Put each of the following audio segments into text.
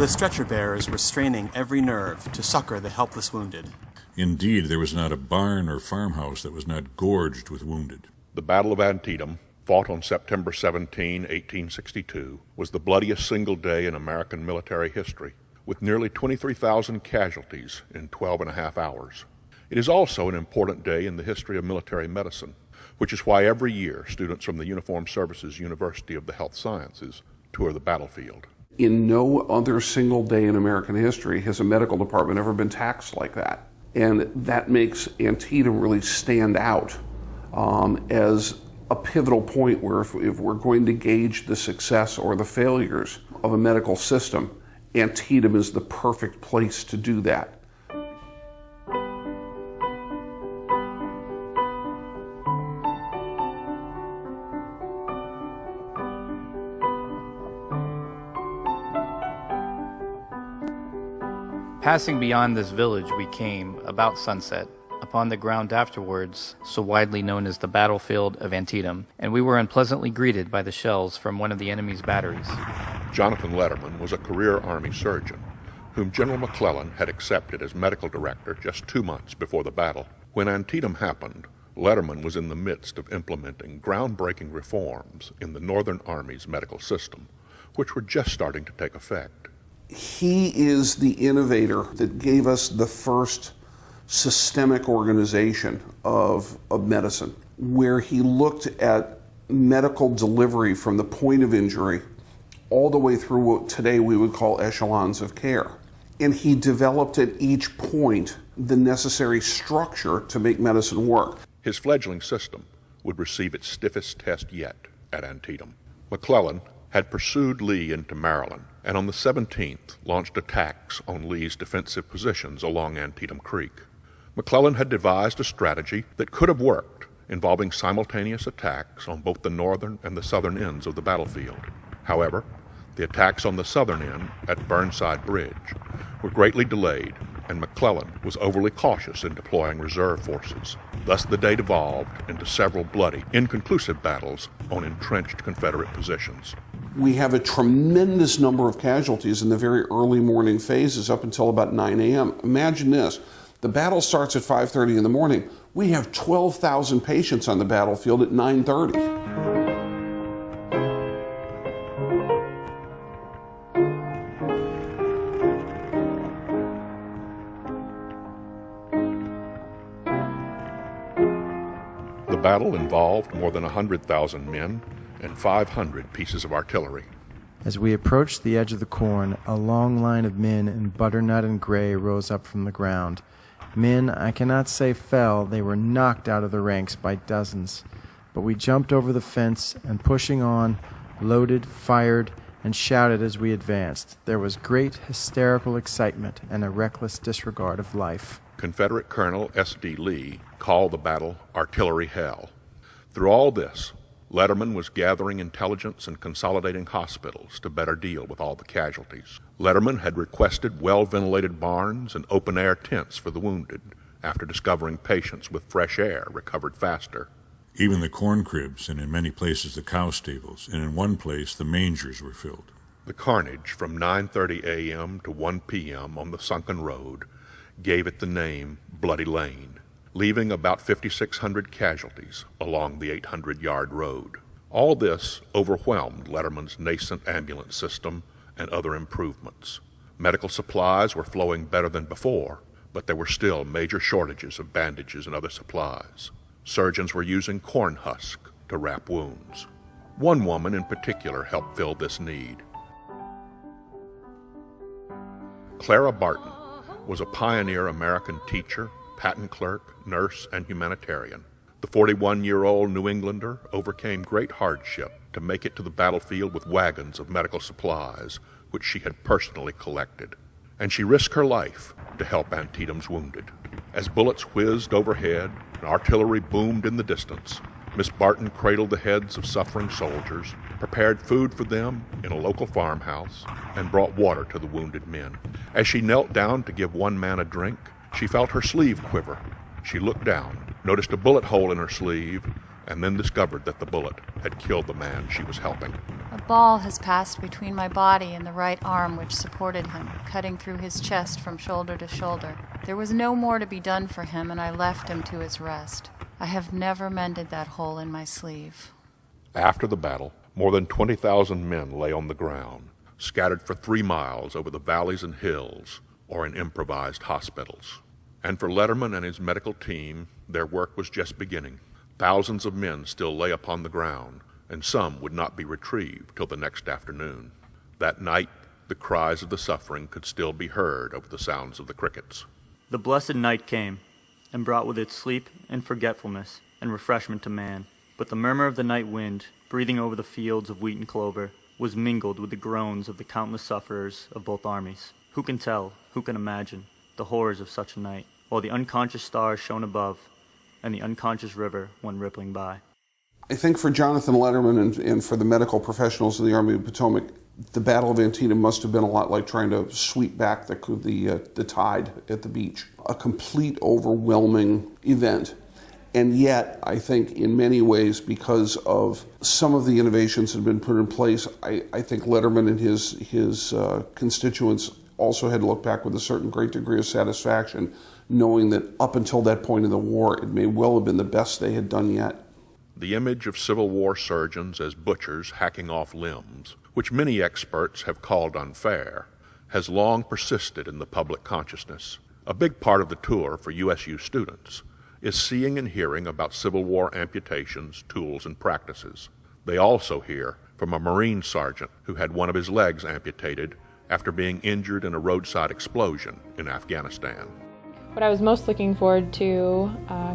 The stretcher bearers were straining every nerve to succor the helpless wounded. Indeed, there was not a barn or farmhouse that was not gorged with wounded. The Battle of Antietam, fought on September 17, 1862, was the bloodiest single day in American military history, with nearly 23,000 casualties in 12.5 hours. It is also an important day in the history of military medicine, which is why every year students from the Uniformed Services University of the Health Sciences tour the battlefield. In no other single day in American history has a medical department ever been taxed like that. And that makes Antietam really stand out as a pivotal point where if we're going to gauge the success or the failures of a medical system, Antietam is the perfect place to do that. Passing beyond this village, we came, about sunset, upon the ground afterwards, so widely known as the battlefield of Antietam, and we were unpleasantly greeted by the shells from one of the enemy's batteries. Jonathan Letterman was a career Army surgeon, whom General McClellan had accepted as medical director just 2 months before the battle. When Antietam happened, Letterman was in the midst of implementing groundbreaking reforms in the Northern Army's medical system, which were just starting to take effect. He is the innovator that gave us the first systemic organization of medicine, where he looked at medical delivery from the point of injury all the way through what today we would call echelons of care. And he developed at each point the necessary structure to make medicine work. His fledgling system would receive its stiffest test yet at Antietam. McClellan had pursued Lee into Maryland, and on the 17th launched attacks on Lee's defensive positions along Antietam Creek. McClellan had devised a strategy that could have worked, involving simultaneous attacks on both the northern and the southern ends of the battlefield. However, the attacks on the southern end at Burnside Bridge were greatly delayed, and McClellan was overly cautious in deploying reserve forces. Thus the day devolved into several bloody, inconclusive battles on entrenched Confederate positions. We have a tremendous number of casualties in the very early morning phases up until about 9 a.m. Imagine this. The battle starts at 5:30 in the morning. We have 12,000 patients on the battlefield at 9:30. The battle involved more than 100,000 men and 500 pieces of artillery. As we approached the edge of the corn, a long line of men in butternut and gray rose up from the ground. Men, I cannot say fell, they were knocked out of the ranks by dozens. But we jumped over the fence and, pushing on, loaded, fired, and shouted as we advanced. There was great hysterical excitement and a reckless disregard of life. Confederate Colonel S.D. Lee called the battle artillery hell. Through all this, Letterman was gathering intelligence and consolidating hospitals to better deal with all the casualties. Letterman had requested well-ventilated barns and open-air tents for the wounded after discovering patients with fresh air recovered faster. Even the corn cribs, and in many places the cow stables, and in one place the mangers were filled. The carnage from 9:30 a.m. to 1 p.m. on the sunken road gave it the name Bloody Lane, leaving about 5,600 casualties along the 800-yard road. All this overwhelmed Letterman's nascent ambulance system and other improvements. Medical supplies were flowing better than before, but there were still major shortages of bandages and other supplies. Surgeons were using corn husk to wrap wounds. One woman in particular helped fill this need. Clara Barton was a pioneer American teacher, patent clerk, nurse, and humanitarian. The 41-year-old New Englander overcame great hardship to make it to the battlefield with wagons of medical supplies, which she had personally collected. And she risked her life to help Antietam's wounded. As bullets whizzed overhead and artillery boomed in the distance, Miss Barton cradled the heads of suffering soldiers, prepared food for them in a local farmhouse, and brought water to the wounded men. As she knelt down to give one man a drink, she felt her sleeve quiver. She looked down, noticed a bullet hole in her sleeve, and then discovered that the bullet had killed the man she was helping. ball has passed between my body and the right arm which supported him, cutting through his chest from shoulder to shoulder. There was no more to be done for him, and I left him to his rest. I have never mended that hole in my sleeve. After the battle, more than 20,000 men lay on the ground, scattered for 3 miles over the valleys and hills, or in improvised hospitals. And for Letterman and his medical team, their work was just beginning. Thousands of men still lay upon the ground, and some would not be retrieved till the next afternoon. That night, the cries of the suffering could still be heard over the sounds of the crickets. The blessed night came, and brought with it sleep and forgetfulness and refreshment to man. But the murmur of the night wind, breathing over the fields of wheat and clover, was mingled with the groans of the countless sufferers of both armies. Who can tell, who can imagine, the horrors of such a night, while the unconscious stars shone above, and the unconscious river went rippling by? I think for Jonathan Letterman and for the medical professionals of the Army of the Potomac, the Battle of Antietam must have been a lot like trying to sweep back the tide at the beach. A complete, overwhelming event. And yet, I think in many ways, because of some of the innovations that have been put in place, I think Letterman and his constituents also had to look back with a certain great degree of satisfaction, knowing that up until that point in the war, it may well have been the best they had done yet. The image of Civil War surgeons as butchers hacking off limbs, which many experts have called unfair, has long persisted in the public consciousness. A big part of the tour for USU students is seeing and hearing about Civil War amputations, tools, and practices. They also hear from a Marine sergeant who had one of his legs amputated after being injured in a roadside explosion in Afghanistan. What I was most looking forward to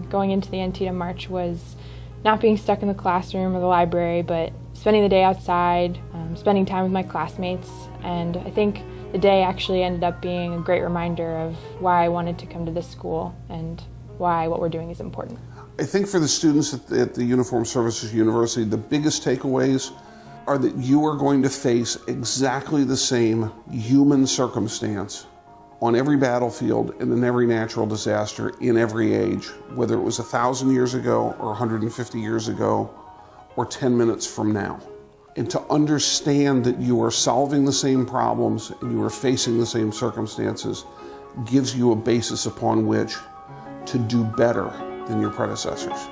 going into the Antietam March was not being stuck in the classroom or the library, but spending the day outside, spending time with my classmates, and I think the day actually ended up being a great reminder of why I wanted to come to this school and why what we're doing is important. I think for the students at the Uniformed Services University, the biggest takeaways are that you are going to face exactly the same human circumstance on every battlefield and in every natural disaster in every age, whether it was 1,000 years ago or 150 years ago or 10 minutes from now. And to understand that you are solving the same problems and you are facing the same circumstances gives you a basis upon which to do better than your predecessors.